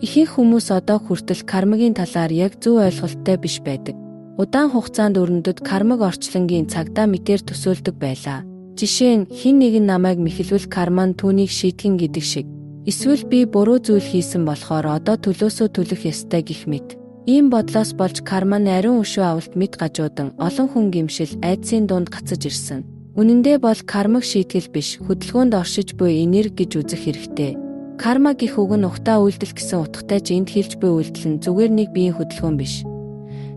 Ихэнх хүмүүс одоо хүртэл кармагийн талаар яг зөв ойлголттой биш байдаг. Удаан хугацаанд өрнөдөд кармаг орчлонгийн цагдаа мэтээр төсөөлдөг байлаа. Жишээ нь хэн нэгэн намайг мэхэлвэл карма нь түүнийг шийтгэн гэдэг шиг. Эсвэл би буруу зүйл хийсэн болохоор одоо төлөөсөө төлөх ёстой гэх мэт. Ийм бодлоос болж карма нь ариун өшөө авалт мэд гажуудан олон хүн гэмшил айдсын дунд гацаж ирсэн. Үнэн дээр бол кармаг шийтгэл биш, хөдөлгөөнд оршиж буй энерги гэж үзэх хэрэгтэй. Карма гэх үг нь ухтаа үйлдэл гэсэн утгатай ч энд хэлж буй үйлдэл нь зүгээр нэг биеийн хөдөлгөөн биш.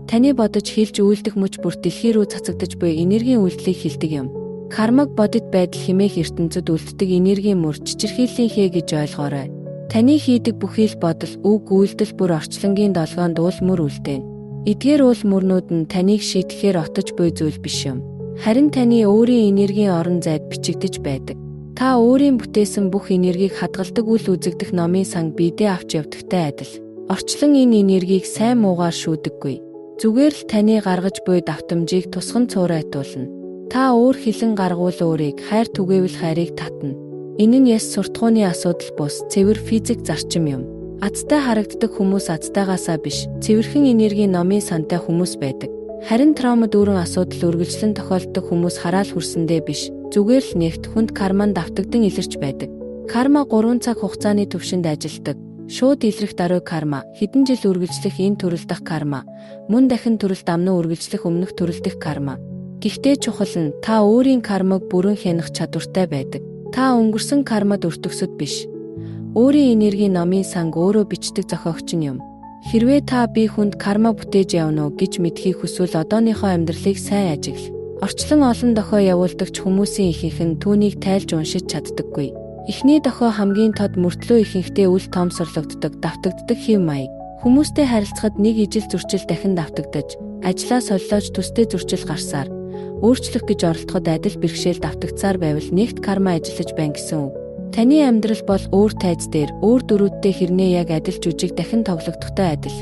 Таны бодож хэлж үйлдэх мөч бүр дэлхий рүү цацагдаж буй энергийн үйлдэлийг хэлдэг юм. Кармаг бодит байдал хэмээх ертөнцид үлддэг энергийн мөр чичирхийллийнхээ гэж ойлгоорой. Таны хийдэг бүхий л бодол, үг, үйлдэл бүр орчлонгийн долгоонд уул мөр үлдээнэ. Эдгээр уул мөрнүүд нь таныг шийтгэхээр отож буй зүйл биш юм. Харин таны өөрийн энергийн орон зайд бичигдэж байдаг. Та өөрийн бүтээсэн бүх энергийг хадгалдаг үл үзэгдэх номын санг биедээ авч явдагтай адил. Орчлон энэ энергийг сайн муугаар шүүдэггүй. Зүгээр л таны гаргаж буй давтамжийг тусган цуурайтуулна. Та өөр хилэн гаргуул өөрийг, хайр түгээвэл хайрыг татна. Энэ нь яс суртахууны асуудал бус, цэвэр физик зарчим юм. Азтай харагддаг хүмүүс азтайгаасаа биш, цэвэрхэн энергийн номын сантай хүмүүс байдаг. Харин травмад дүүрэн асуудал үргэлжлэн тохиолддог хүмүүс хараал хүрсэндээ биш, зүгээр л нэгт хүнд карманд давтагдан илэрч байдаг. Карма 3 цаг хугацааны түвшинд ажилдаг. Шууд илрэх даруй карма, хэдэн жил үргэлжлэх энэ төрөл дах карма, мөн дахин төрөлд амнан үргэлжлэх өмнөх төрөл дэх карма. Гэхдээ чухал нь та өөрийн кармаг бүрэн хянах чадвартай байдаг. Та өнгөрсөн кармад өртөгсөд биш. Өөрийн энергийн номын санг өөрөө бичдэг зохиогч нь юм. Хэрвээ та би хүнд карма бүтээж явна уу гэж мэдхийг хүсвэл одооныхоо амьдралыг сайн ажигла. Орчлон олон дохио явуулдагч хүмүүсийн ихэнх нь түүнийг тайлж уншиж чаддаггүй. Эхний дохио хамгийн тод мөртлөө ихэнхдээ үл тоомсорлогддог, давтагддаг хэв маяг. Хүмүүстэй харилцахад нэг ижил зөрчил дахин давтагдаж, ажлаа солилоож төстэй зөрчил гарсаар, өөрчлөх гэж оролдоход адил бэрхшээл давтагдсаар байвал нэгт карма ажиллаж байна гэсэн үг. Таны амьдрал бол өөр тайз дээр, өөр дөрүүдтэй хэрнээ яг адил жүжиг дахин тоглогдохтой адил.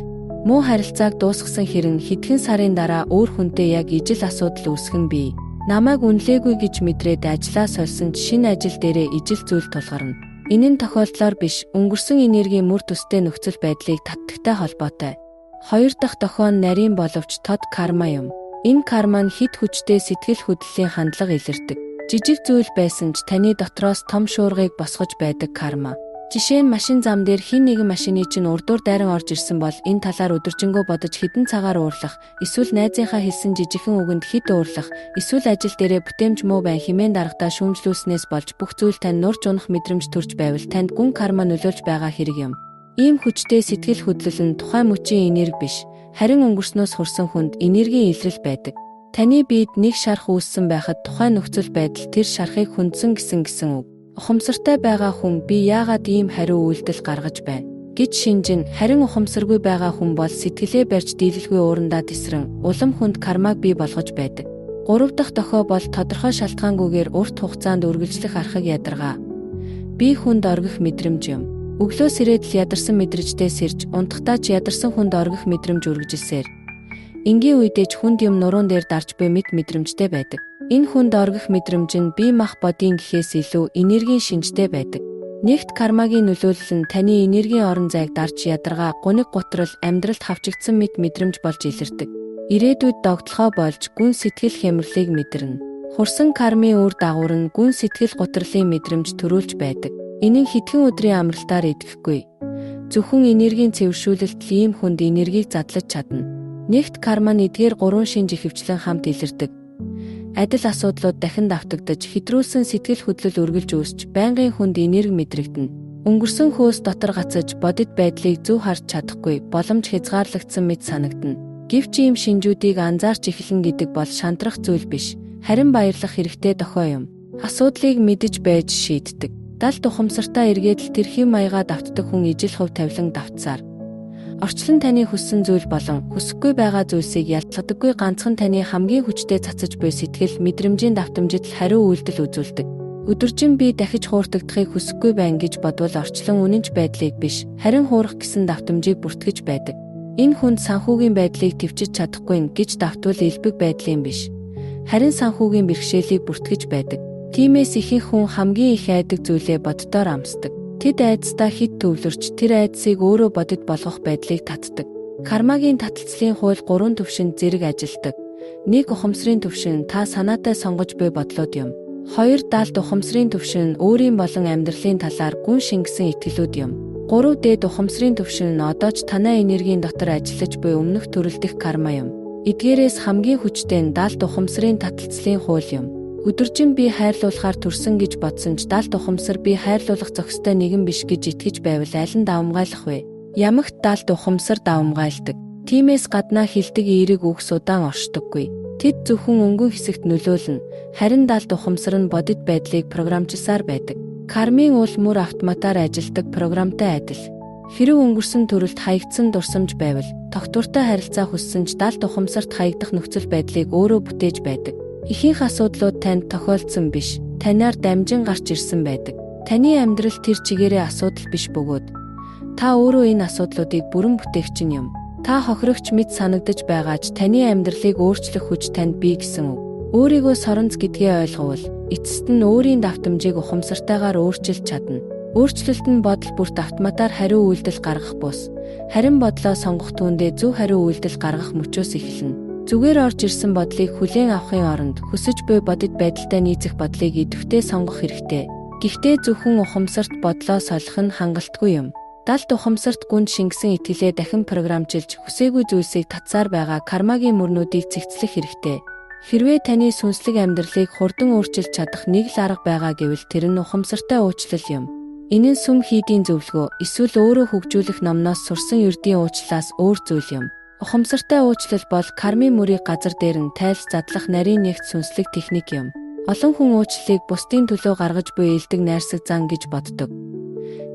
Муу харилцааг дуусгасан хэрэн хэдхэн сарын дараа өөр хүнтэй яг ижил асуудал үүсэх нь бий. Намайг үнэлээгүй гэж мэдрээд ажлаа сольсон шинэ ажил дээрээ ижил зүйл тулгарна. Энэ нь тохиолдлоор биш, өнгөрсөн энергийн мөр төстэй нөхцөл байдлыг татдагтай холбоотой. Хоёр дахь дохио нь нарийн боловч тод карма юм. Энэ карма нь хэд хүчтэй сэтгэл хөдлөлийн хандлага илэрдэг. Жижиг зүйл байсан ч таны дотроос том шуургыг босгож байдаг карма. Жишээ нь машин зам дээр хэн нэгэн машины чинь урдуур дайран орж ирсэн бол энэ талаар өдөржингөө бодож хідэн цагаар уурлах, эсвэл найзынхаа хэлсэн жижигхэн үгэнд хэд уурлах, эсвэл ажил дээрээ бүтээмж муу байн хэмээн дарагдаа шүүмжлүүлснээс болж бүх зүйл тань нурж унах мэдрэмж төрж байвал танд гүн карма нөлөөлж байгаа хэрэг юм. Ийм хүчтэй сэтгэл хөдлөл нь тухайн мөчийн энерги биш, харин өнгөрснөөс хурсан хүнд энергийн илрэл байдаг. Таны биед нэг шарх үүссэн байхад тухайн нөхцөл байдал тэр шархыг хүндсэн гэсэн үг. Ухамсартай байгаа хүн би яагаад ийм хариу үйлдэл гаргаж байна гэж шинжин, харин ухамсаргүй байгаа хүн бол сэтгэлээ барьж дийлэлгүй уурандаа тесрэн улам хүнд кармаг бий болгож байдаг. 3 дахь дохио бол тодорхой шалтгаангүйгээр урт хугацаанд үргэлжлэх архаг ядаргаа. Би хүнд оргих мэдрэмж юм. Өглөөс ирээд л ядарсан мэдрэгчтэй сэрж, унтахтаа ч ядарсан хүнд оргих мэдрэмж үргэлжилсээр. Энгийн үедээ ч хүнд юм нуруунд дээр дарж буй мэд мэдрэмжтэй байдаг. Энэ хүнд оргих мэдрэмж нь бие мах бодийн гэхээс илүү энергийн шинжтэй байдаг. Нэгт кармагийн нөлөөлөл нь таны энергийн орон зайг дарж ядаргаа, гуниг гутрал, амьдралд хавчигдсан мэд мэдрэмж болж илэрдэг. Ирээдүйд догтлохоо болж гүн сэтгэл хямралыг мэдэрнэ. Хурсан кармын үр дагавар нь гүн сэтгэл гутралын мэдрэмж төрүүлж байдаг. Энэ нь хэдхэн өдрийн амралтаар идэхгүй. Зөвхөн энергийн цэвэршүүлэлт л ийм хүнд энергийг задлаж чадна. Нэгт карма нь эдгээр 3 шинж ихэвчлэн хамт илэрдэг. Адил асуудлууд дахин давтагдаж, хэтрүүлсэн сэтгэл хөдлөл үргэлж үүсч, байнгын хүнд энерги мэдрэгдэнэ. Өнгөрсөн хөөс дотор гацаж, бодит байдлыг зөв харж чадахгүй, боломж хязгаарлагдсан мэт санагдана. Гэвч ийм шинжүүдийг анзаарч эхлэн гэдэг бол шантрах зүйл биш, харин баярлах хэрэгтэй дохио юм. Асуудлыг мэдэж байж шийддэг. Далд ухамсартай эргээд л тэр хэм маягаа давтдаг хүн ижил хувь тавилан давтсаар. Орчлон таны хүссэн зүйл болон хүсэхгүй байгаа зүйлсийг ялцдаггүй ганцхан таны хамгийн хүчтэй цацаж буй сэтгэл мэдрэмжийн давтамжид л хариу үйлдэл үзүүлдэг. Өдөржин би дахиж хуурдагдахыг хүсэхгүй байна гэж бодвол орчлон үнэнч байдлыг биш, харин хуурах гэсэн давтамжийг бүртгэж байдаг. Энэ хүнд санхүүгийн байдлыг төвчж чадахгүй гэж давтвал элбэг байдлын биш, харин санхүүгийн бэрхшээлийг бүртгэж байдаг. Тиймээс ихэнх хүн хамгийн их айдаг зүйлээ боддоор амсдаг. Тэд айдастай хит төвлөрч тэр айдсыг өөрөө бодит болгох байдлыг татдаг. Кармагийн таталцлын хууль 3 түвшинд зэрэг ажилдаг. 1. Ухамсарын түвшин та санаатай сонгож буй бодлууд юм. 2. Даалт ухамсарын түвшин өөрийн болон амьдралын талаар гүн шингэсэн итгэлүүд юм. 3. Дээд ухамсарын түвшин нь одоо ч танай энергийн дотор ажиллаж буй өмнөх төрөлдөх карма юм. Эдгээрээс хамгийн хүчтэй нь даалт ухамсарын таталцлын хууль юм. Өдөржин би хайрлуулахаар төрсөн гэж бодсон ч даалт ухамсар би хайрлуулах зохистой нэгэн биш гэж итгэж байвал аль нь давамгайлах вэ? Ямагт даалт ухамсар давамгайлдаг. Тиймээс гаднаа хилдэг эерэг үгс удаан оршдоггүй. Тэд зөвхөн өнгөн хэсэгт нөлөөлнө. Харин даалт ухамсар нь бодит байдлыг програмчилсаар байдаг. Кармын уул мөр автоматар ажилдаг програмтай адил. Хэрэв өнгөрсөн төрөлд хаягдсан дурсамж байвал тогтвортой харилцаа хүссэн ч даалт ухамсарт хаягдах нөхцөл байдлыг өөрөө бүтээж байдаг. Ихэнх асуудлууд танд тохиолдсон биш, танаар дамжин гарч ирсэн байдаг. Таны амьдрал тэр чигээрээ асуудал биш бөгөөд та өөрөө энэ асуудлуудыг бүрэн бүтээгч юм. Та хохирогч мэд санагдаж байгаа ч таны амьдралыг өөрчлөх хүч танд бий гэсэн үг. Өөрийгөө соронц гэдгээ ойлговол эцэст нь өөрийн давтамжийг ухамсартайгаар өөрчилж чадна. Өөрчлөлт нь бодол бүрт автоматар хариу үйлдэл гаргах бус. Харин бодлоо сонгох түүндээ зөв хариу үйлдэл гаргах мөчөөс эхэлнэ. Зүгээр орж ирсэн бодлыг хүлээн авахын оронд хүсэж буй бодит байдалтай нийцэх бодлыг идэвхтэй сонгох хэрэгтэй. Гэхдээ зөвхөн ухамсарт бодлоо солих нь хангалтгүй юм. Даалт ухамсарт гүн шингэсэн итгэлээ дахин програмчилж хүсээгүй зүйлсийг татсаар байгаа кармагийн мөрнүүдийг цэгцлэх хэрэгтэй. Хэрвээ таны сүнслэг амьдралыг хурдан өөрчилж чадах нэг л арга байгаа гэвэл тэр нь ухамсартай уучлал юм. Энэ нь сүм хийдийн зөвлөгөө эсвэл өөрөө хөгжүүлэх номноос сурсан ердийн уучлалаас өөр зүйл юм. Ухамсартай уучлал бол кармын мөрийг газар дээр нь тайлж задлах нарийн нэгт сүнслэг техник юм. Олон хүн уучлалыг бусдын төлөө гаргаж буй элдэг найрсаг зан гэж боддог.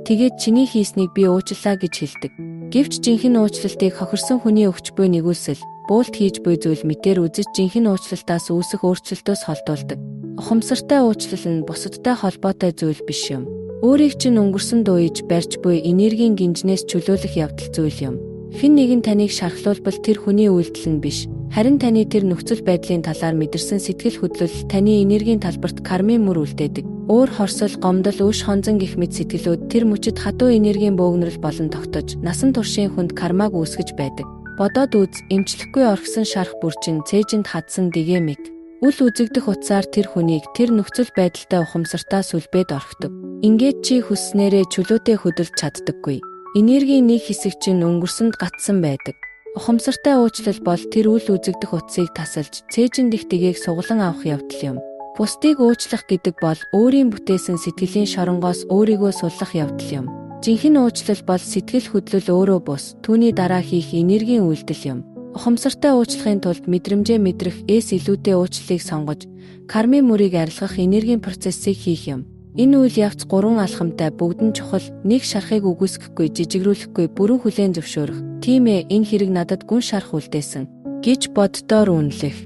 Тэгээд чиний хийснийг би уучлалаа гэж хэлдэг. Гэвч жинхэнэ уучлалтыг хохирсон хүний өгч буй нэгүүлсэл, буулт хийж буй зүйл мэтээр үзэж жинхэнэ уучлалтаас үүсэх өөрчлөлтөөс холдуулдаг. Ухамсартай уучлал нь бусадтай холбоотой зүйл биш юм. Өөрийг чинь өнгөрсөн дууйж барьж буй энергийн гинжнээс чөлөөлөх явдал зүйл юм. Хэн нэгэн таныг шархлуулбал тэр хүний үйлдэл нь биш. Харин таны тэр нөхцөл байдлын талаар мэдэрсэн сэтгэл хөдлөл таны энергийн талбарт кармын мөр үлдээдэг. Уур хорсол, гомдол, үш хонзон гэх мэт сэтгэлүүд тэр мөчид хатуу энергийн бөөгнөрөл болон тогтож, насан туршийн хүнд кармаг үүсгэж байдаг. Бодоод үз, эмчлэхгүй орхисон шарх бүрчин цээжинд хадсан дэгээ мэт. Үл үзэгдэх утсаар тэр хүнийг тэр нөхцөл байдалтай ухамсартаа сүлбээд орхидог. Ингээд чи хүсснээрээ чөлөөтэй хөдөлж чаддаггүй. Энергийн нэг хэсэг чинь өнгөрсөнд гатсан байдаг. Ухамсартай уучлал бол тэр үл үзэгдэх утсыг тасалж, цээжинд их дэгийг суглан авах явдал юм. Бусдыг уучлах гэдэг бол өөрийн бүтээсэн сэтгэлийн шоронгоос өөрийгөө суллах явдал юм. Жинхэнэ уучлал бол сэтгэл хөдлөл өөрөө бус, түүний дараа хийх энергийн үйлдэл юм. Ухамсартай уучлахын тулд мэдрэмжээ мэдрэх эс илүүтэй уучлалыг сонгож, кармын мөрийг арилгах энергийн процессыг хийх юм. Энэ үйл явц 3 алхамтай, бүгд нь чухал, нэг шарахыг үгүйсгэхгүй, жижигрүүлэхгүй, бүрэн хүлээн зөвшөөрөх. Тийм ээ, энэ хэрэг надад гүн шарах үлдээсэн гэж боддоор үнэлэх.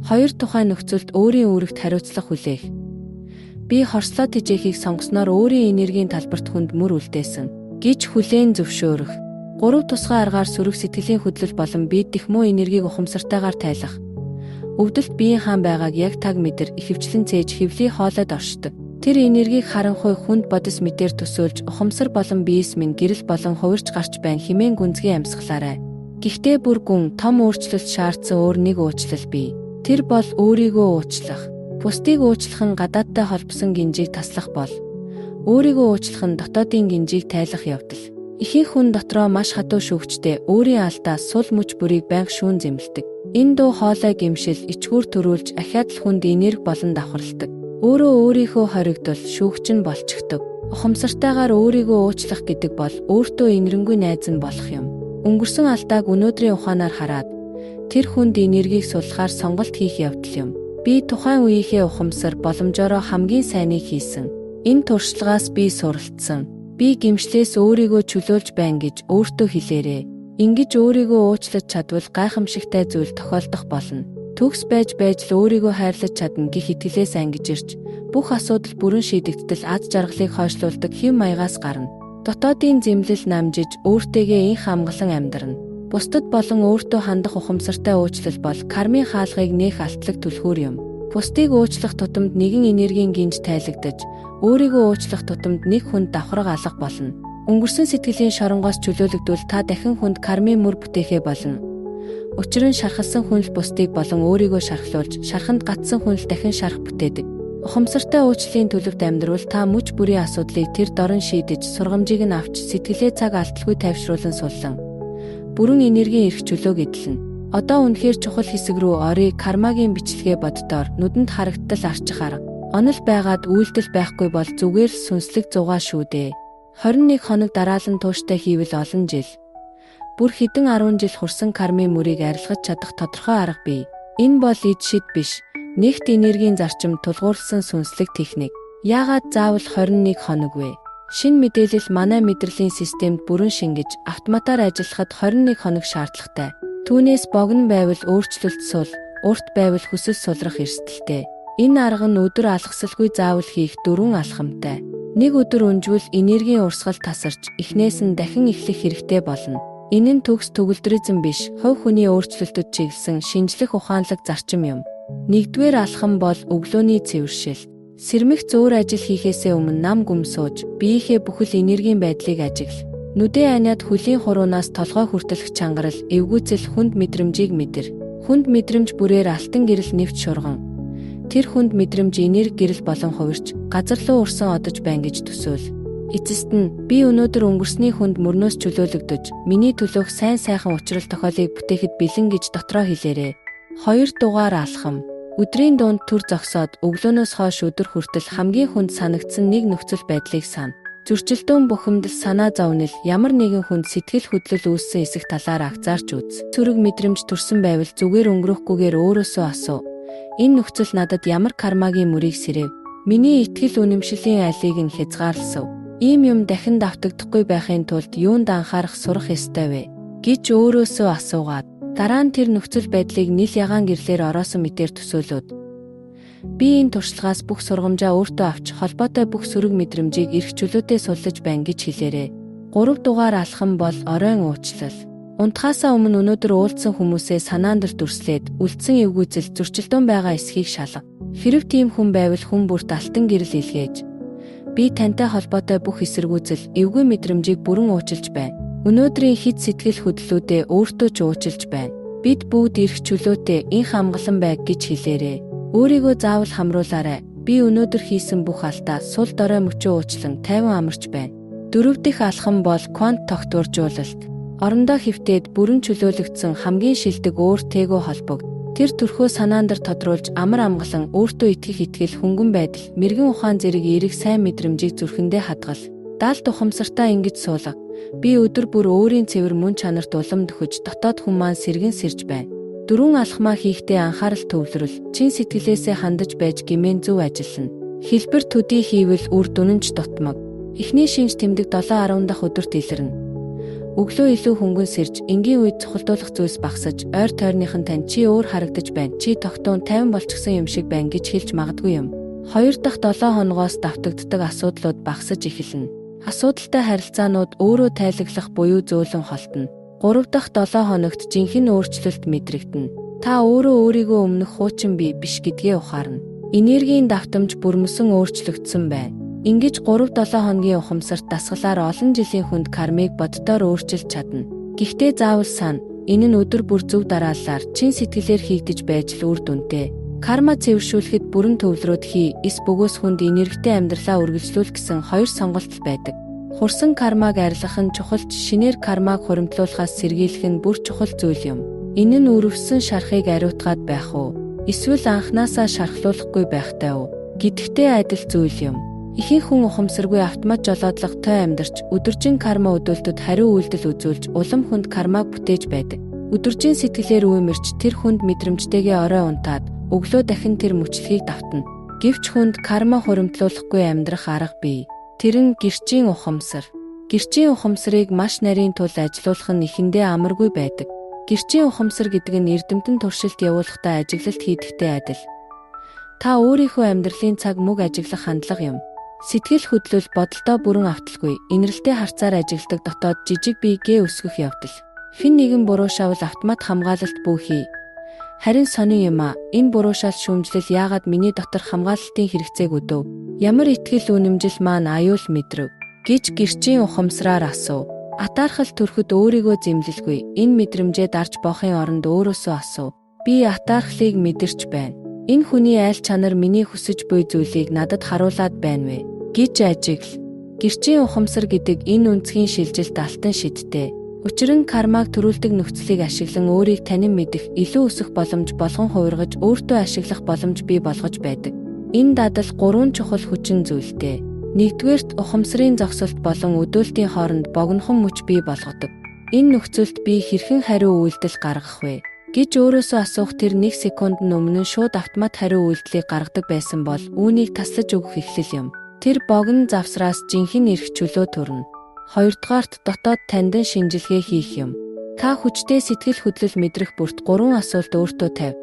2 тухайн нөхцөлд өөрийн үүрэгт хариуцлага хүлээх. Би хорслоо тэжээхийг сонгосноор өөрийн энергийн талбарт хүнд мөр үлдээсэн гэж хүлээн зөвшөөрөх. 3 тусгай аргаар сөрөг сэтгэлийн хөдлөл болон бие дэх муу энергийг ухамсартайгаар тайлах. Өвдөлт биеийн хаан байгааг яг таг мэдэр ихэвчлэн цээж хэвлий хоолойд оршдог. Тэр энергийг харанхуй хүнд бодис мэтээр төсөөлж ухамсар болон биес минь гэрэл болон хувирч гарч байн хэмээн гүнзгий амьсгалаарай. Гэхдээ бүр гүн том өөрчлөлт шаардсан өөр нэг уучлал бий. Тэр бол өөрийгөө уучлах. Бусдыг уучлах нь гадаадтай холбосон гинжийг таслах бол өөрийгөө уучлах нь дотоодын гинжийг тайлах явдал. Ихэнх хүн дотроо маш хатуу шүүгчтэй, өөрийн алдаа сул мөч бүрийг байнга шүүн зэмлдэг. Энэ дуу хоолой гэмшил, ичгүүр төрүүлж ахиад л хүнд энерги болон давхарладаг. Өөрөө өөрийнхөө хоригдол шүүгч нь болчихдог. Ухамсартайгаар өөрийгөө уучлах гэдэг бол өөртөө инэрэнгүй найз нь болох юм. Өнгөрсөн алдааг өнөөдрийн ухаанаар хараад тэр хүнд энергийг суллахаар сонголт хийх явдал юм. Би тухайн үеийнхээ ухамсар боломжоор хамгийн сайныг хийсэн. Энэ туршлагаас би суралцсан. Би гэмшлээс өөрийгөө чөлөөлж байна гэж өөртөө хэлээрэй. Ингэж өөрийгөө уучлаж чадвал гайхамшигтай зүйл тохиолдох болно. Төгс байж л өөрийгөө хайрлаж чадна гэх итгэлээс ангиж ирж, бүх асуудал бүрэн шийдэгдтэл аз жаргалыг хойшлуулдаг хэв маягаас гарна. Дотоодын зэмлэл намжиж өөртөөгөө инх амгалан амьдрна. Бусдад болон өөртөө хандах ухамсартай уучлал бол кармын хаалгыг нээх алтлаг түлхүүр юм. Бусдыг уучлах тутамд нэгэн энергийн гинж тайлагдаж, өөрийгөө уучлах тутамд нэг хүнд давхраг алга болно. Өнгөрсөн сэтгэлийн шоронгоос чөлөөлөгдвөл та дахин хүнд кармын мөр бүтээхэ болно. Учир нь шархалсан хүн л бусдыг болон өөрийгөө шархлуулж, шарханд гатсан хүн л дахин шарх бүтээдэг. Ухамсартай уучлалын төлөвт амьдрал та мөч бүрийн асуудлыг тэр дорн шийдэж, сургамжийг нь авч, сэтгэлээ цаг алдалгүй тайвшруулан суллан бүрэн энергийн эрх чөлөөг эдлэнэ. Одоо үнэхээр чухал хэсэг рүү орё. Кармагийн бичлэгээ боддоор нүдэнд харагдтал арчих арга. Онол байгаад үйлдэл байхгүй бол зүгээр л сүнслэг зугаа шүү дээ. 21 хоног дараалан тууштай хийвэл олон жил, бүр хэдэн 10 жил хурсан кармын мөрийг арилгаж чадах тодорхой арга бий. Энэ бол эд шид биш. Нэгт энергийн зарчим тулгуурласан сүнслэг техник. Яагаад заавал 21 хоног вэ? Шинэ мэдээлэл манай мэдрэлийн системд бүрэн шингэж, автоматар ажиллахад 21 хоног шаардлагатай. Түүнээс богино байвал өөрчлөлт сул, урт байвал хүсэл сулрах эрсдэлтэй. Энэ арга нь өдөр алгасалгүй заавал хийх 4 алхамтай. Нэг өдөр өнжвөл энергийн урсгал тасарч, эхнээс нь дахин эхлэх хэрэгтэй болно. Энэ нь төгс төгөлдризм биш, хувь хүний өөрчлөлтөд чиглэсэн шинжлэх ухаанлаг зарчим юм. Нэгдүгээр алхам бол өглөөний цэвэршил. Сэрмэх зөөр ажил хийхээсээ өмнө нам гүм сууж, биеийнхээ бүхэл энергийн байдлыг ажигла. Нүдээ аниад хөлийн хуруунаас толгой хүртэлх чангарал, эвгүйцэл хүнд мэдрэмжийг мэдэр. Хүнд мэдрэмж бүрээр алтан гэрэл нэвт шурган. Тэр хүнд мэдрэмж энерги гэрэл болон хувирч, газар руу урсан одож байна гэж төсөөл. Эцэст нь би өнөөдөр өнгөрсний хүнд мөрнөөс чөлөөлөгдөж, миний төлөөх сайн сайхан учрал тохиолыг бүтээхэд бэлэн гэж дотроо хэлээрэй. 2 дугаар алхам. Өдрийн дунд түр зогсоод өглөөнөөс хойш өдөр хүртэл хамгийн хүнд санагдсан нэг нөхцөл байдлыг сана. Зөрчилдөөн бухимдал, санаа зовнил, ямар нэгэн хүнд сэтгэл хөдлөл үүссэн эсэх талаар анзаарч үз. Цүрэг мэдрэмж төрсөн байвал зүгээр өнгөрөхгүйгээр өөрөөсөө асуу. Энэ нөхцөл надад ямар кармагийн мөрийг сэрээв? Миний итгэл үнэмшлийн алийг нь хязгаарласав. Ийм юм дахин давтагдахгүй байхын тулд юунд анхаарах сурах ёстой вэ? Гэж өөрөөсөө асуугаад дараа нь тэр нөхцөл байдлыг нил ягаан гэрлээр ороосон мэтээр төсөөлөөд би энэ туршлагаас бүх сургамжаа өөртөө авч холбоотой бүх сөрөг мэдрэмжийг эрх чөлөөтэй суллаж байна гэж хэлээрэй. 3 дугаар алхам бол оройн уучлал. Унтахаасаа өмнө өнөөдөр уулзсан хүмүүсээ санаандэр дүрслээд үлдсэн эвгүйцэл, зөрчилдөөн байгаа эсхийг шалга. Хэрэв тийм хүн байвал хүн бүрт алтан гэрэл илгээж би тантай холбоотой бүх эсэргүүцэл, эвгүй мэдрэмжийг бүрэн уучлж байна. Өнөөдрийн хит сэтгэл хөдлөлүүдээ өөртөө ч уучлж байна. Бид бүгд эрх чөлөөтэй инх амгалан байг гэж хэлээрэй. Өөрийгөө заавал хамруулаарай. Би өнөөдөр хийсэн бүх алдаа сул дорой мөчөө уучлан тайван амарч байна. 4 дахь алхам бол квант тогтворжуулалт. Орондоо хөвтөөд бүрэн чөлөөлөгдсөн хамгийн шилдэг өөр тээгөө холбог. Тэр төрхөө санаандар тодруулж амар амгалан өөртөө итгэх итгэл, хөнгөн байдал, мэрэгэн ухаан зэрэг эерэг сайн мэдрэмжийг зүрхэндээ хадгал. Даалт ухамсартаа ингэж суулга. Би өдөр бүр өөрийн цэвэр мөн чанарт улам дөхөж, дотоод хүн маань сэргэн сэрж байна. 4 алхмаа хийхдээ анхаарал төвлөрөл, чин сэтгэлээсээ хандаж байж гэмээн зөв ажиллана. Хэлбэр төдий хийвэл үр дүн нь ч дутмаг. Эхний шинж тэмдэг 7-10 дахь өдөрт илэрнэ. Өглөө илүү хөнгөн сэрж, энгийн үед цохолдуулах зүйлс багсаж, ойр тойрных нь тань чи өөр харагдаж байна. Чи тогтун 50 болчихсон юм шиг байна гэж хэлж магадгүй юм. 2 дахь 7 хоногоос давтагддаг асуудлууд багсаж эхэлнэ. Асуудалтай харилцаанууд өөрөө тайлаглах буюу зөөлөн холтно. 3 дахь 7 хоногт жинхэнэ өөрчлөлт мэдрэгдэнэ. Та өөрөө өөрийгөө өмнөх хуучин бие биш гэдгээ ухаарна. Энергийн давтамж бүрмөсөн өөрчлөгдсөн байна. Ингэж 3-7 хоногийн ухамсарт дасгалаар олон жилийн хүнд кармыг боддоор өөрчилж чадна. Гэхдээ заавал сана, энэ нь өдөр бүр зөв дарааллаар чин сэтгэлээр хийгдэж байж л үр дүнтэй. Карма цэвэршүүлэхэд бүрэн төвлөрөөд хий, эс бөгөөс хүнд энергитэй амьдралаа үргэлжлүүл гэсэн 2 сонголт байдаг. Хурсан кармаг арилгах нь чухалч, шинээр кармаг хуримтлуулахаас сэргийлэх нь бүр чухал зүйл юм. Энэ нь өрөвсөн шархыг ариутгаад байх уу? Эсвэл анханасаа шархлуулахгүй байхтай уу? Гэдэгтэй адил зүйл юм. Ихэнх хүн ухамсаргүй автомат жолоодлого той амьдарч, өдөржин карма өдөөлтөд хариу үйлдэл үзүүлж, улам хүнд кармаг бүтээж байдаг. Өдөржин сэтгэлээр үемэрч тэр хүнд мэдрэмжтэйгээ орой унтаад, өглөө дахин тэр мөчлөгийг давтна. Гэвч хүнд карма хуримтлуулахгүй амьдрах арга бий. Тэр нь гэрчийн ухамсар. Гэрчийн ухамсарыг маш нарийн тул ажилуулах нь эхэндээ амаргүй байдаг. Гэрчийн ухамсар гэдэг нь эрдэмтэн туршилт явуулахдаа ажиглалт хийдэгтэй адил. Та өөрийнхөө амьдралын цаг мөг ажиглах хандлага юм. Сэтгэл хөдлөл бодолдоо бүрэн авталгүй, инрэлтэй харцаар ажигладаг дотоод жижиг бие гээ өсгөх явдал. Хэн нэгэн буруу шавал автомат хамгаалалт бүү хий. Харин сонин юм а. Энэ буруушаал шүүмжлэл яагаад миний дотор хамгаалалтын хэрэгцээг өдөв? Ямар итгэл үнэмжил маань аюул мэдрэв гэж гэрчийн ухамсараар асуув. Атаархал төрөхөд өөрийгөө зэмлэлгүй. Энэ мэдрэмжээ дарж боохын оронд өөрөөсөө асуув. Би атаархлыг мэдэрч байна. Энэ хүний айл чанар миний хүсэж буй зүйлийг надад харуулад байна вэ? Гэж ажигл. Гэрчийн ухамсар гэдэг энэ үнцгийн шилжилт алтан шидтэй. Учир нь кармаг төрүүлдэг нөхцөлийг ашиглан өөрийг танин мэдэх, илүү өсөх боломж болгон хувиргаж, өөртөө ашиглах боломж бий болгож байдаг. Энэ дадал 3 чухал хүчин зүйлтэй. Нэгдүгээрт ухамсарын зогсолт болон өдөөлтийн хооронд богинохон мөч бий болгодог. Энэ нөхцөлд би хэрхэн хариу үйлдэл гаргах вэ гэж өөрөөсөө асуух тэр 1 секунд өмнө шууд автомат хариу үйлдэлийг гаргадаг байсан бол үүнийг таслаж өгөх эхлэл юм. Тэр богино завсраас жинхэнэ эрх чөлөө төрнө. Хоёрдугаарт дотоод таньдан шинжилгээ хийх юм. Та хүчтэй сэтгэл хөдлөл мэдрэх бүрт 3 асуулт өөртөө тавь.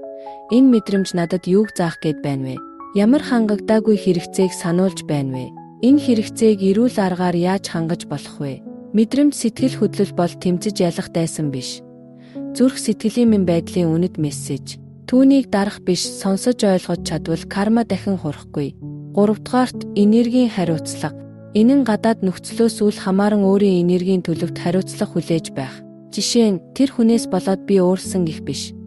Энэ мэдрэмж надад юуг заах гээд байна вэ? Ямар хангагдаагүй хэрэгцээг сануулж байна вэ? Энэ хэрэгцээг эрүүл аргаар яаж хангаж болох вэ? Мэдрэмж сэтгэл хөдлөл бол тэмцэж ялах дайсан биш. Зүрх сэтгэлийн минь байдлын үнэт мессеж. Түүнийг дарах биш, сонсож ойлгож чадвал карма дахин хурахгүй. 3-дугаарт энергийн хариуцлага. Энэ нь гадаад нөхцлөөс үл хамааран өөрийн энергийн төлөвт хариуцлага хүлээж байх. Жишээ нь тэр хүнээс болоод би уурсан гэх биш.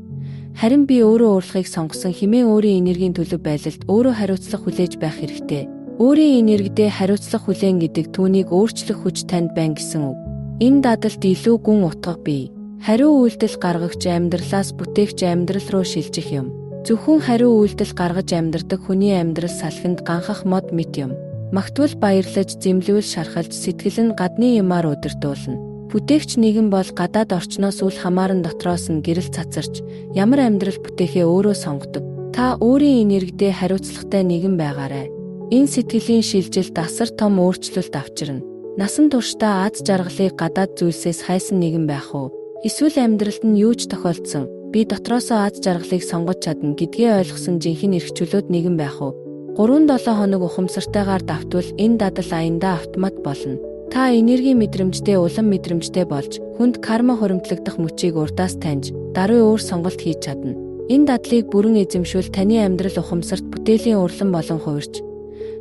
Харин би өөрөө уурлахыг сонгосон хэмээн өөрийн энергийн төлөв байлалд өөрөө хариуцлага хүлээж байх хэрэгтэй. Өөрийн энергидээ хариуцлага хүлээн гэдэг түүнийг өөрчлөх хүч танд байна гэсэн үг. Энэ дадалд илүү гүн утга бий. Хариу үйлдэл гаргагч амьдралаас бүтээгч амьдрал руу шилжих юм. Зөвхөн хариу үйлдэл гаргаж амьдрдаг хүний амьдрал салхинд ганхах мод мэт юм. Магтвал баярлаж, зэмлвэл шархалж, сэтгэл нь гадны юмар удирдуулна. Бүтээгч нэгэн бол гадаад орчноос үл хамааран дотроос нь гэрэл цацарч, ямар амьдрал бүтээхээ өөрөө сонгодог. Та өөрийн энергидээ хариуцлагатай нэгэн байгаарай. Энэ сэтгэлийн шилжилт асар том өөрчлөлт авчирна. Насан туршдаа аз жаргалыг гадаад зүйлсээс хайсан нэгэн байх уу? Эсвэл амьдралд нь юу ч тохиолдсон, би дотроосоо аз жаргалыг сонгож чадна гэдгээ ойлгосон жинхэнэ эрх чөлөөт нэгэн байх уу? 3-7 хоног ухамсартайгаар давтвал энэ дадал аяндаа автомат болно. Та энергийн мэдрэмжтэй, улам мэдрэмжтэй болж, хүнд карма хуримтлагдах мөчийг урдаас таньж, даруй өөр сонголт хийж чадна. Энэ дадлыг бүрэн эзэмшвэл таны амьдрал ухамсарт бүтээлийн урлан болон хувирч,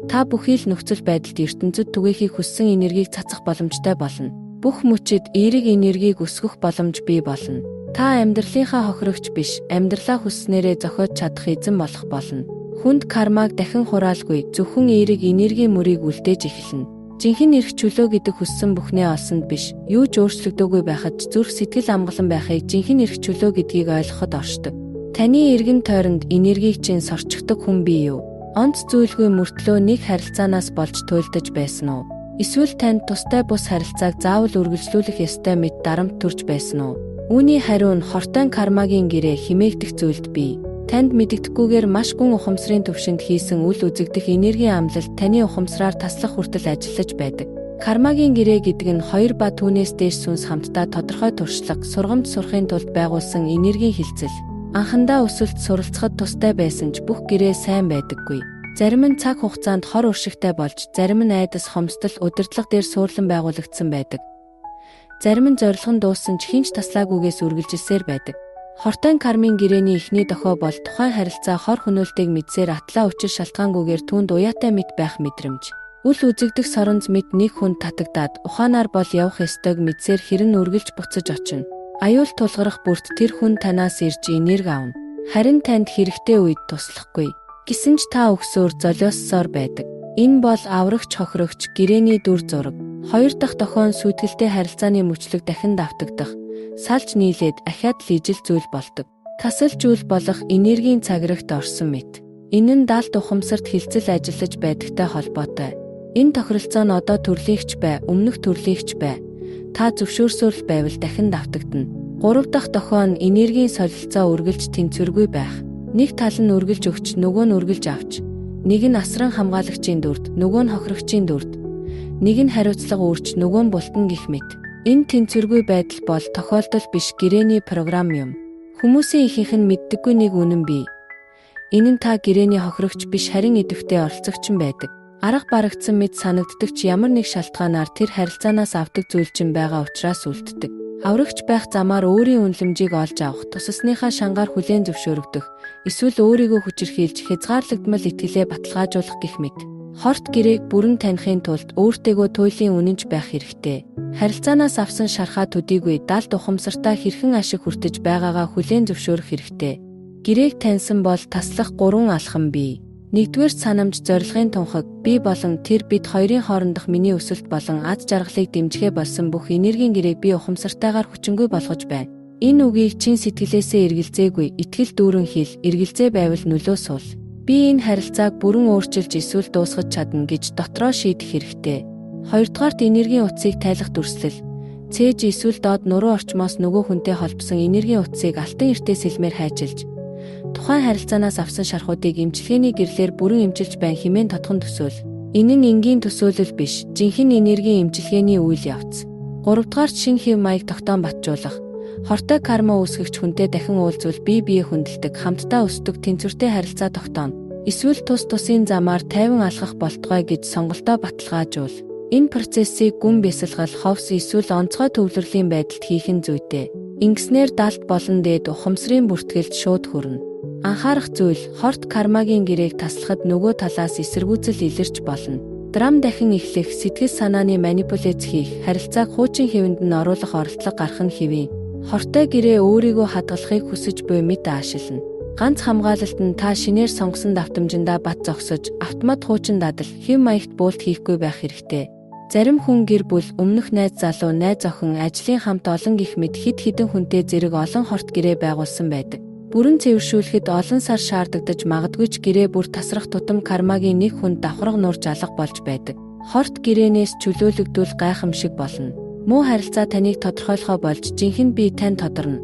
та бүхий л нөхцөл байдалд ертөнцөд түгээхийг хүссэн энергийг цацах боломжтой болно. Бүх мөчид эерэг энергийг өсгөх боломж бий болно. Та амьдралынхаа хохирогч биш, амьдралаа хүсснээрээ зохиож чадах эзэн болох болно. Хүнд кармаг дахин хураалгүй, зөвхөн эерэг энергийн мөрийг үлдээж эхэлнэ. Жинхэнэ эрх чөлөө гэдэг хүссэн бүхнээ олсонд биш, юу ч өөрчлөгдөөгүй байхад зүрх сэтгэл амгалан байхыг жинхэнэ эрх чөлөө гэдгийг ойлгоход оршдог. Таны эргэн тойронд энергийг чинь сорчигдог хүн бий юу? Онц зүйлгүй мөртлөө нэг харилцаанаас болж туйлдаж байсан уу? Эсвэл танд тустай бус харилцааг заавал үргэлжлүүлэх ёстой мэт дарамт төрж байсан уу? Үүний хариу нь хортой кармагийн гэрээ химээгдэх зүйлд бий. Танд мэддэхгүйгээр маш гүн ухамсарын төвшөнд хийсэн үл үзэгдэх энергийн амлалт таны ухамсараар таслах хүртэл ажиллаж байдаг. Кармагийн гэрээ гэдэг нь 2 ба түүнээс дээш сүнс хамтдаа тодорхой туршлага, сургамж сурахын тулд байгуулсан энергийн хилцэл. Анхандаа өсөлт суралцахад тустай байсан ч бүх гэрээ сайн байдаггүй. Зарим нь цаг хугацаанд хор уршигтай болж, зарим нь айдас, хомсдол, удирдлага дээр суурлан байгуулагдсан байдаг. Зарим нь зорилго нь дууссан ч хинч таслаагүйгээс үргэлжилсээр байдаг. Хортой кармын гэрээний эхний дохой бол тухайн харилцаа хор хөнөөлтийг мэдсээр атлаа учир шалтгаангүйгээр түүнд уяатай мэт байх мэдрэмж. Үл үзэгдэх соронз мэт нэг хүнд татагдаад ухаанаар бол явах ёстойг мэдсээр хэрэн үргэлж буцаж очино. Аюул тулгарах бүрт тэр хүн танаас ирж энерги авна. Харин танд хэрэгтэй үед туслахгүй. Гэсэн ч та өгсөөр золиоссоор байдаг. Энэ бол аврагч хохирогч гэрээний дүр зураг. 2 дахь дохион сүйтгэлтэй харилцааны мөчлөг дахин давтагдах. Салж нийлээд ахиад л ижил зүйл болдог. Тасалж үйл болох энергийн цагирагт орсон мэт. Энэ нь далд ухамсарт хилцэл ажиллаж байдагтай холбоотой. Энэ тохиролцоо нь одоо төрлийнхч бай, өмнөх төрлийнхч бай. Та зөвшөөрсөөр л байвал дахин давтагдана. 3 дахь дохио нь энергийн солилцоо үргэлж тэнцвэргүй байх. Нэг тал нь үргэлж өгч, нөгөө нь үргэлж авч. Нэг нь асран хамгаалагчийн дүрд, нөгөө нь хохирогчийн дүрд. Нэг нь хариуцлага үүрч, нөгөө нь бултан гэх мэт. Энэ тэнцвэргүй байдал бол тохиолдол биш, гэрээний програм юм. Хүмүүсийн ихэнх нь мэддэггүй нэг үнэн бий. Энэ нь та гэрээний хохирогч биш, харин идэвхтэй оролцогч байдаг. Арга барагдсан мэт санагддаг ч ямар нэг шалтгаанаар тэр харилцаанаас авдаг зүйл чинь байгаа учраас үлддэг. Аврагч байх замаар өөрийн үнэлэмжийг олж авах, тусасныхаа шангаар хүлээн зөвшөөрөгдөх, эсвэл өөрийгөө хүчирхийлж хязгаарлагдмал итгэлээ баталгаажуулах гэх мэт. Хорт гэрээг бүрэн таних тулд өөртөөгөө туйлын үнэнч байх хэрэгтэй. Харилцаанаас авсан шархаа төдийгүй далд ухамсартаа хэрхэн ашиг хүртэж байгаагаа хүлээн зөвшөөрөх хэрэгтэй. Гэрээг таньсан бол таслах 3 алхам бий. 1-р санамж зорилгын тунхаг, би болон тэр бид хоёрын хоорондох миний өсөлт болон аз жаргалыг дэмжихэ болсон бүх энергийн гэрээг би ухамсартайгаар хүчингүй болгож байна. Энэ үгийг чин сэтгэлээсээ эргэлзээгүй, итгэл дүүрэн хэл, эргэлзээ байвал нөлөө суул. Би энэ харилцааг бүрэн өөрчилж эсвэл дуусгаж чадна гэж дотроо шийдэх хэрэгтэй. 2-дугаарт энергийн утсыг тайлах дүрслэл. Цээж эсвэл доод нуруу орчмоос нөгөө хүнтэй холбосон энергийн утсыг алтан эртээс хэлмээр хайчилж, тухайн харилцаанаас авсан шархуудыг эмчилгээний гэрлээр бүрэн эмчилж байна хэмээн тодхон төсөөл. Энэ нь энгийн төсөөлөл биш, жинхэнэ энергийн эмчилгээний үйл явц. 3-дугаарт шинэ хэв маяг тогтоон батжуулах. Хортой карма үүсгэгч хүнтэй дахин уулзвал бие биеэ хүндэлдэг, хамтдаа өсдөг тэнцвэртэй харилцаа тогтооно. Эсвэл тус тусын замаар тайван алхах болтгой гэж сонголтоо баталгаажуул. Энэ процессыг гүн бясалгал, ховс эсвэл онцгой төвлөрлийн байдалд хийх нь зүйтэй. Ингэснээр далд болон дээд ухамсарын бүртгэлд шууд хүрнэ. Анхаарах зүйл, хорт кармагийн гэрээг таслахад нөгөө талаас эсэргүүцэл илэрч болно. Драм дахин эхлэх, сэтгэл санааны манипуляц хийх, харилцааг хуучин хэвэнд нь оруулах оролдлого гарах нь хэвээ. Хортой гэрээ өөрийгөө хадгалахыг хүсэж буй мэд аашилна. Ганц хамгаалалт нь та шинээр сонгосон давтамжиндаа бат зогсож, автомат хуучин дадал, хэв маягт буулт хийхгүй байх хэрэгтэй. Зарим хүн гэр бүл, өмнөх найз залуу, найз охин, ажлын хамт олон гих мэд хэд хэдэн хүнтэй зэрэг олон хорт гэрээ байгуулсан байдаг. Бүрэн цэвэршүүлэхэд олон сар шаардагдаж магадгүй ч гэрээ бүр тасрах тутам кармагийн нэг хүнд давхарга нурж алга болж байдаг. Хорт гэрээнээс чөлөөлөгдвөл гайхамшиг болно. Муу харилцаа таныг тодорхойлохоо болж жинхэнэ бие тань тодорно.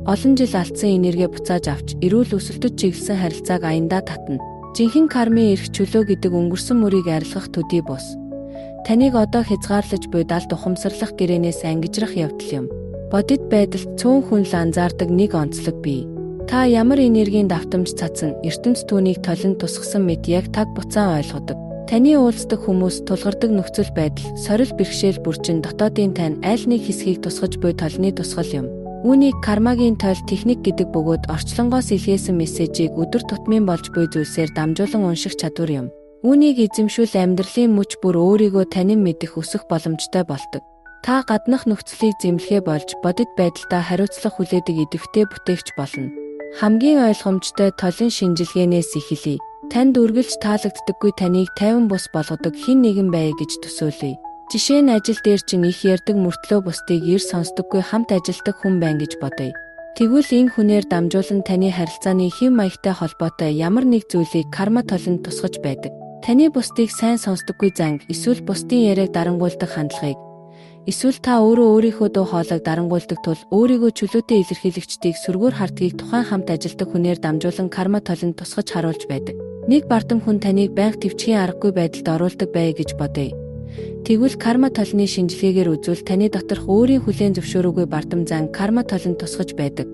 Олон жил алдсан энерги буцааж авч, эрүүл өсөлтөд чиглэсэн харилцааг аяндаа татна. Жинхэнэ кармын эрх чөлөө гэдэг өнгөрсөн мөрийг арилгах төдий бус. Таныг одоо хязгаарлаж буй далд ухамсарлах гэрээнээс ангижрах явдал юм. Бодит байдалд цөөн хүн л анзаардаг нэг онцлог бий. Та ямар энергийн давтамж цацсан, ертөнц түүнийг толинд тусгасан мэт яг таг буцаан ойлгодог. Таны уулздаг хүмүүс, тулгардаг нөхцөл байдал, сорил бэрхшээл бүрчин дотоодын тань аль нэг хэсгийг тусгаж буй толны тусгал юм. Үүнийг кармагийн тойл техник гэдэг бөгөөд орчлонгоос илгээсэн мессежийг өдөр тутмын болж буй зүйлсээр дамжуулан унших чадвар юм. Үүнийг эзэмшүүл амьдралын мөч бүр өөрийгөө танин мэдэх өсөх боломжтой болдог. Та гаднах нөхцөлийг зэмлэхэ болж бодит байдалтай хариуцлах хүлээдэг идэвхтэй бүтээгч болно. Хамгийн ойлгомжтой толын шинжилгээнээс эхэлье. Танд үргэлж таалагддаггүй таныг тайван бус болгодог хэн нэгэн бай гэж төсөөлье. Жишээ нь ажил дээр чинь их ярддаг мөртлөө бусдыг ир сонсдоггүй хамт ажилдаг хүн байна гэж бодъё. Тэгвэл энэ хүнээр дамжуулан таны харилцааны хэв маягтай холбоотой ямар нэг зүйлийг карма толинд тусгаж байдаг. Таны бусдыг сайн сонсдоггүй занг, эсвэл бусдын яриаг дарангуйлдаг хандлагыг, эсвэл та өөрийнхөө дуу хоолойг дарангуйлдаг тул өөрийгөө чөлөөтэй илэрхийлэгчдийг сүргээр хардгийг тухайн хамт ажилдаг хүнээр дамжуулан карма толинд тусгаж харуулж байдаг. Нэг бардам хүн таныг байнга төвчхийн аргагүй байдалд оруулдаг бай гэж бодъё. Тэгвэл карма толны шинжилгээгээр үзвэл таны доторх өөрийн хүлээн зөвшөөрөөгүй бардам зан карма толинд тусгаж байдаг.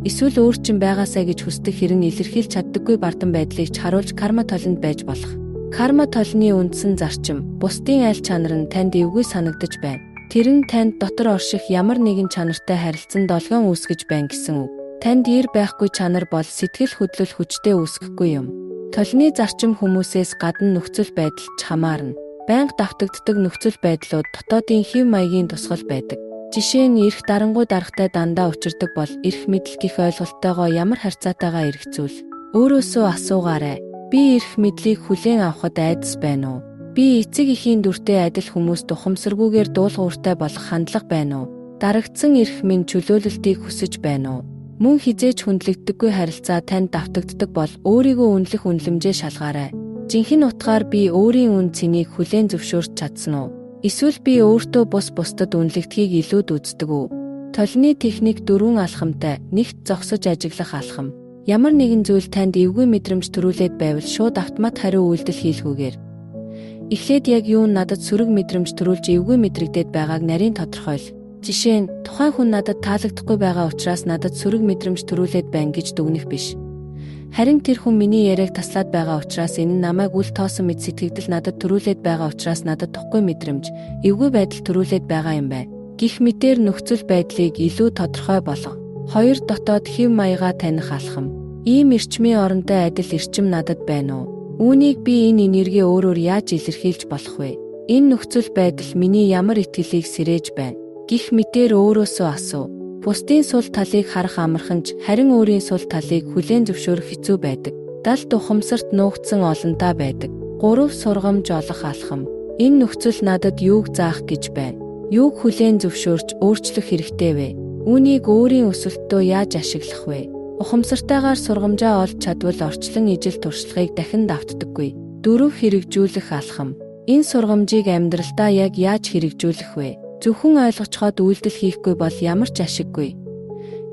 Эсвэл өөрчн байгаасаа гэж хүсдэг хэрэг илэрхийлж чаддаггүй бардам байдлыг ч харуулж карма толинд байж болох. Карма толны үндсэн зарчим, бусдын аль чанар нь танд эвгүй санагдаж байна. Тэр нь танд дотор орших ямар нэгэн чанартай харилцан долгион үүсгэж байна гэсэн үг. Танд ир байхгүй чанар бол сэтгэл хөдлөл хүчтэй үүсгэхгүй юм. Толны зарчим хүмүүсээс гадна нөхцөл байдалд ч хамаарна. Байнга давтагддаг нөхцөл байдлууд дотоодын хэв маягийн тусгал байдаг. Жишээ нь эрх дарангуй даргатай дандаа учирдаг бол эрх мэдэл гэх ойлголтойгоо ямар харьцаатайгаа эргэцүүл. Өөрөөсөө асуугаарай. Би эрх мэдлийг хүлээн авахд айдас байна уу? Би эцэг эхийн дүртэй адил хүмүүст ухамсаргүйгээр дуулууртай болох хандлага байна уу? Дарагдсан эрх минь чөлөөлөлтийг хүсэж байна уу? Мөн хизээч хүндлэгддэггүй харилцаа танд давтагддаг бол өөрийгөө үнэлэх үнэлэмжээ шалгаарай. Жинхэнэ утгаар би өөрийн үн цэнийг хүлээн зөвшөөрч чадсан уу? Эсвэл би өөртөө бусдад үнэлэгдэхийг илүүд үздэг үү? Толны техник 4 алхамтай, нэгт зогсож ажиглах алхам. Ямар нэгэн зүйл танд эвгүй мэдрэмж төрүүлээд байвал шууд автомат хариу үйлдэл хийлгүүгээр. Эхлээд яг юу надад сөрөг мэдрэмж төрүүлж эвгүй мэдрэгдээд байгааг нарийн тодорхойл. Жишээ нь тухайн хүн надад таалагдахгүй байгаа учраас надад сөрөг мэдрэмж төрүүлээд байна гэж дүгнэх биш. Харин тэр хүн миний яриаг таслаад байгаа учраас энэ нь намайг үл тоосон мэд сэтгэгдэл надад төрүүлээд байгаа учраас надад тухгүй мэдрэмж, эвгүй байдал төрүүлээд байгаа юм байна. Гэх мэтээр нөхцөл байдлыг илүү тодорхой болгох. 2. Дотоод хэв маягаа таних алхам. Ийм эрчмийн оронтой адил эрчим надад байна уу? Үүнийг би энэ энерги өөрөөр яаж илэрхийлж болох вэ? Энэ нөхцөл байдал миний ямар итгэлийг сэрээж байна? Гэх мэтээр өөрөөсөө асуу. Бусдын сул талыг харах амархан ч харин өөрийн сул талыг хүлээн зөвшөөрөх хэцүү байдаг. Далд ухамсарт нуугдсан олонтаа байдаг. 3. Сургамж олох алхам. Энэ нөхцөл надад юуг заах гэж байна? Юуг хүлээн зөвшөөрч өөрчлөх хэрэгтэй вэ? Үүнийг өөрийн өсөлтөө яаж ашиглах вэ? Ухамсартайгаар сургамжаа олж чадвал орчлон ижил туршлагыг дахин давтдаггүй. 4. Хэрэгжүүлэх алхам. Энэ сургамжийг амьдралдаа яг яаж хэрэгжүүлэх вэ? Зөвхөн ойлгочхоод үйлдэл хийхгүй бол ямар ч ашиггүй.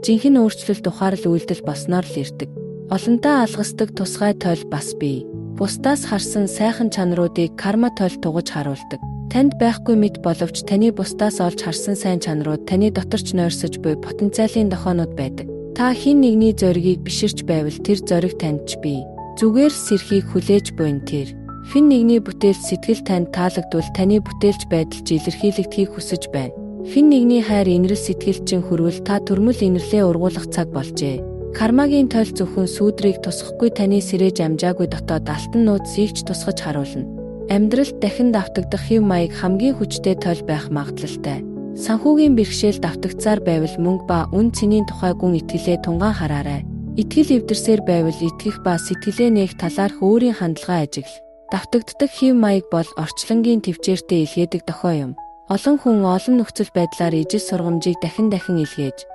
Жинхэнэ өөрчлөлт ухаарал үйлдэл болсноор л ирдэг. Олонтаа алгасдаг тусгай тойл бас бий. Бусдаас харсан сайхан чанаруудыг карма тойл тугаж харуулдаг. Танд байхгүй мэд боловч таны бусдаас олж харсан сайн чанарууд таны доторч нойрсож буй потенциалын дохоонууд байдаг. Та хэн нэгний зоригийг биширч байвал тэр зориг танд ч бий. Зүгээр сэрхийг хүлээж буйн тэр. Хэн нэгний бүтээлч сэтгэл танд таалагдвал таны бүтээлч байдалж илэрхийлэгдхийг хүсэж байна. Хэн нэгний хайр инрэл сэтгэлчин хүрвэл та төрмөл инэрлээ ургуулах цаг болжээ. Кармагийн тойл зөвхөн сүүдрийг тусгахгүй таны сэрэж амжаагүй дотоод алтан нууцыг ч тусгаж харуулна. Амьдралд дахин давтагдах хэв маяг хамгийн хүчтэй тойл байх магадлалтай. Санхүүгийн бэрхшээл давтагдсаар байвал мөнгө ба үн цэнийн тухай гүн итгэлээ тунгаан хараарай. Итгэл эвдэрсээр байвал итгэх ба сэтгэлээ нээх талаарх өөрийн хандлагаа ажигла. Давтагддаг хэв маяг бол орчлонгийн төвчээртэй илгээдэг дохой юм. Олон хүн олон нөхцөл байдлаар ижил сургамжийг дахин илгээж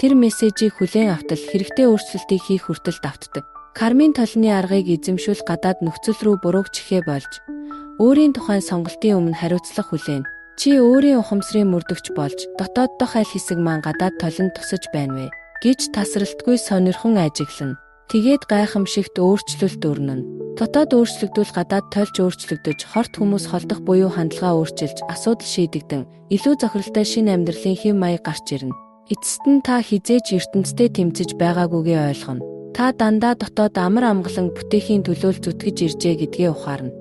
тэр мессежийг хүлээн автал хэрэгтэй өөрчлөлтийг хийх хүртэл давтдаг. Кармын толны аргыг эзэмшүүл гадаад нөхцөл рүү бурууг чихээ болж өөрийн тухайн сонголтын өмнө хариуцлага хүлээн. Чи өөрийн ухамсарын мөрдөгч болж дотоод дох аль хэсэг маань гадаад толинд тусаж байна вэ гэж тасралтгүй сонирхон ажиглана. Тэгээд гайхамшигт өөрчлөлт өрнөнө. Дотоод өөрчлөгдвөл гадаад тойлж өөрчлөгдөж, хорт хүмүүс холдох буюу хандлагаа өөрчилж, асуудал шийдэгдэн, илүү зохиролтой шинэ амьдралын хэв маяг гарч ирнэ. Эцэст нь та хизээж ертөнцтэй тэмцэж байгаагүйгээ ойлгоно. Та дандаа дотоод амар амгалан бүтээхийн төлөө зүтгэж иржээ гэдгээ ухаарна.